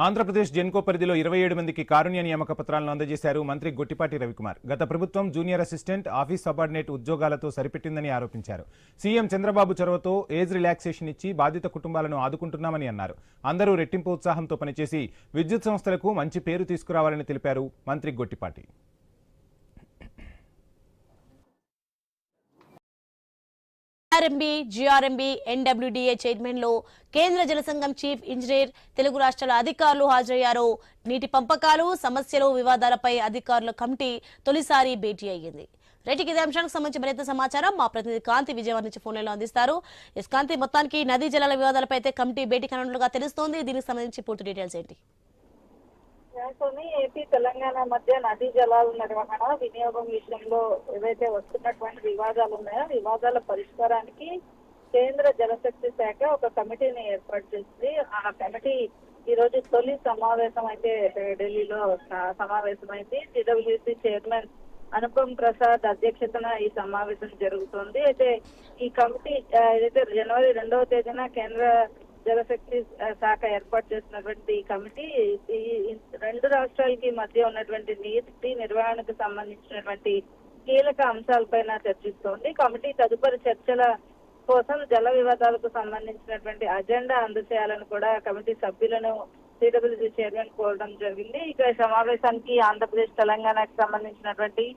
ఆంధ్రప్రదేశ్ జెన్కో పరిధిలో 27 మందికి కారుణ్య నియామక పత్రాలను అందజేశారు మంత్రి గొట్టిపాటి రవికుమార్. గత ప్రభుత్వం జూనియర్ అసిస్టెంట్, ఆఫీస్ సబార్డినేట్ ఉద్యోగాలతో సరిపెట్టిందని ఆరోపించారు. సీఎం చంద్రబాబు చొరవతో ఏజ్ రిలాక్సేషన్ ఇచ్చి బాధిత కుటుంబాలను ఆదుకుంటున్నామని అన్నారు. అందరూ రెట్టింపు ఉత్సాహంతో పనిచేసి విద్యుత్ సంస్థలకు మంచి పేరు తీసుకురావాలని తెలిపారు మంత్రి గొట్టిపాటి. ఆర్ఎంబీ, జీఆర్ఎంబీ, ఎన్డబ్ల్యూడీఏ చైర్మన్లో కేంద్ర జలసంఘం చీఫ్ ఇంజనీర్, తెలుగు రాష్ట్రాల అధికారులు హాజరయ్యారు. నీటి పంపకాలు, సమస్యలు, వివాదాలపై అధికారుల కమిటీ తొలిసారి భేటీ అయ్యింది. రైట్, ఇదే అంశానికి సంబంధించి మరింత సమాచారం మా ప్రతినిధి కాంతి విజయవాడ నుంచి ఫోన్లలో అందిస్తారు. కాంతి, మొత్తానికి నదీ జలాల వివాదాలపై అయితే కమిటీ భేటీ కానున్నట్లుగా తెలుస్తోంది. దీనికి సంబంధించి పూర్తి డీటెయిల్స్ ఏంటి? ఏపీ తెలంగాణ మధ్య నదీ జలాల నిర్వహణ, వినియోగం విషయంలో ఏవైతే వస్తున్నటువంటి వివాదాలు ఉన్నాయో వివాదాల పరిష్కారానికి కేంద్ర జలశక్తి శాఖ ఒక కమిటీని ఏర్పాటు చేసింది. ఆ కమిటీ ఈ రోజు తొలి సమావేశం అయితే ఢిల్లీలో సమావేశమైంది. టీడబ్ల్యూసీ చైర్మన్ అనుపమ్ ప్రసాద్ అధ్యక్షతన ఈ సమావేశం జరుగుతోంది. అయితే ఈ కమిటీ ఏదైతే జనవరి 2వ తేదీన కేంద్ర జలశక్తి శాఖ ఏర్పాటు చేసినటువంటి ఈ కమిటీ ఈ రెండు రాష్ట్రాలకి మధ్య ఉన్నటువంటి నీటి నిర్వహణకు సంబంధించినటువంటి కీలక అంశాలపైన చర్చిస్తోంది. కమిటీ తదుపరి చర్చల కోసం జల వివాదాలకు సంబంధించినటువంటి అజెండా అందజేయాలని కూడా కమిటీ సభ్యులను సిడబ్ల్యూసీ చైర్మన్ కోరడం జరిగింది. ఇక సమావేశానికి ఆంధ్రప్రదేశ్, తెలంగాణకు సంబంధించినటువంటి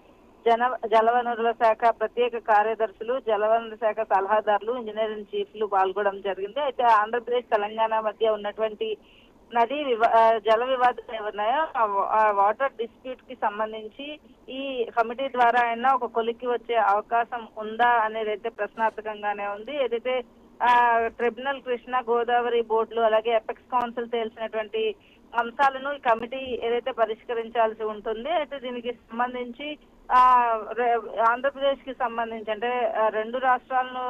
జలవనరుల శాఖ ప్రత్యేక కార్యదర్శులు, జలవనరుల శాఖ సలహాదారులు, ఇంజనీరింగ్ చీఫ్లు పాల్గొనడం జరిగింది. అయితే ఆంధ్రప్రదేశ్, తెలంగాణ మధ్య ఉన్నటువంటి నదీ జల వివాదాలు ఏమన్నాయో ఆ వాటర్ డిస్ప్యూట్ కి సంబంధించి ఈ కమిటీ ద్వారా అయినా ఒక కొలిక్కి వచ్చే అవకాశం ఉందా అనేది అయితే ప్రశ్నార్థకంగానే ఉంది. ఏదైతే ట్రిబ్యునల్, కృష్ణా గోదావరి బోర్డులు, అలాగే ఎపెక్స్ కౌన్సిల్ తేల్చినటువంటి అంశాలను ఈ కమిటీ ఏదైతే పరిష్కరించాల్సి ఉంటుంది. అయితే దీనికి సంబంధించి ఆంధ్రప్రదేశ్ కి సంబంధించి అంటే రెండు రాష్ట్రాలను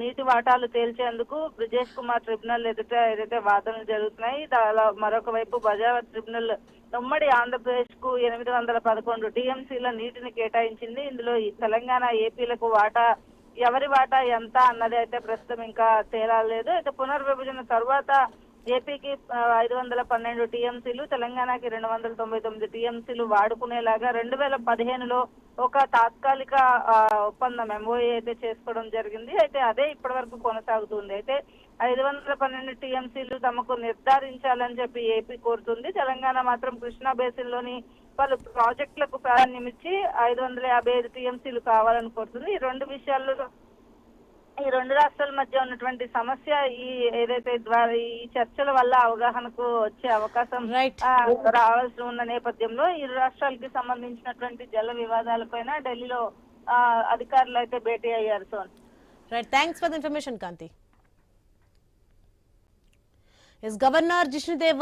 నీటి వాటాలు తేల్చేందుకు బ్రిజేష్ కుమార్ ట్రిబ్యునల్ ఎదుట ఏదైతే వాదనలు జరుగుతున్నాయి, మరొక వైపు బజావత్ ట్రిబ్యునల్ ఉమ్మడి ఆంధ్రప్రదేశ్ కు 811 టీఎంసీల నీటిని కేటాయించింది. ఇందులో తెలంగాణ, ఏపీలకు ఎవరి వాటా ఎంత అన్నది అయితే ప్రస్తుతం ఇంకా తేలాలేదు. అయితే పునర్విభజన తర్వాత ఏపీకి 512 టీఎంసీలు, తెలంగాణకి 299 టీఎంసీలు వాడుకునేలాగా 2015లో ఒక తాత్కాలిక ఒప్పందం ఎంఓఏ అయితే చేసుకోవడం జరిగింది. అయితే అదే ఇప్పటి వరకు కొనసాగుతుంది. అయితే 512 టీఎంసీలు తమకు నిర్ధారించాలని చెప్పి ఏపీ కోరుతుంది. తెలంగాణ మాత్రం కృష్ణా బేసిన్ లోని పలు ప్రాజెక్టులకు ప్రాధాన్యమిచ్చి 555 టీఎంసీలు కావాలని కోరుతుంది. ఈ రెండు విషయాల్లో ఈ రెండు రాష్ట్రాల మధ్య ఉన్నటువంటి సమస్య ఏదైతే ద్వారా ఈ చర్చల వల్ల అవగాహనకు వచ్చే అవకాశం రావాల్సి ఉన్న నేపథ్యంలో ఇరు రాష్ట్రాలకి సంబంధించినటువంటి జల వివాదాలపైన ఢిల్లీలో అధికారులు అయితే భేటీ అయ్యారు. సోన్, right, thanks for the information Kanthi. Governor Jishnu Dev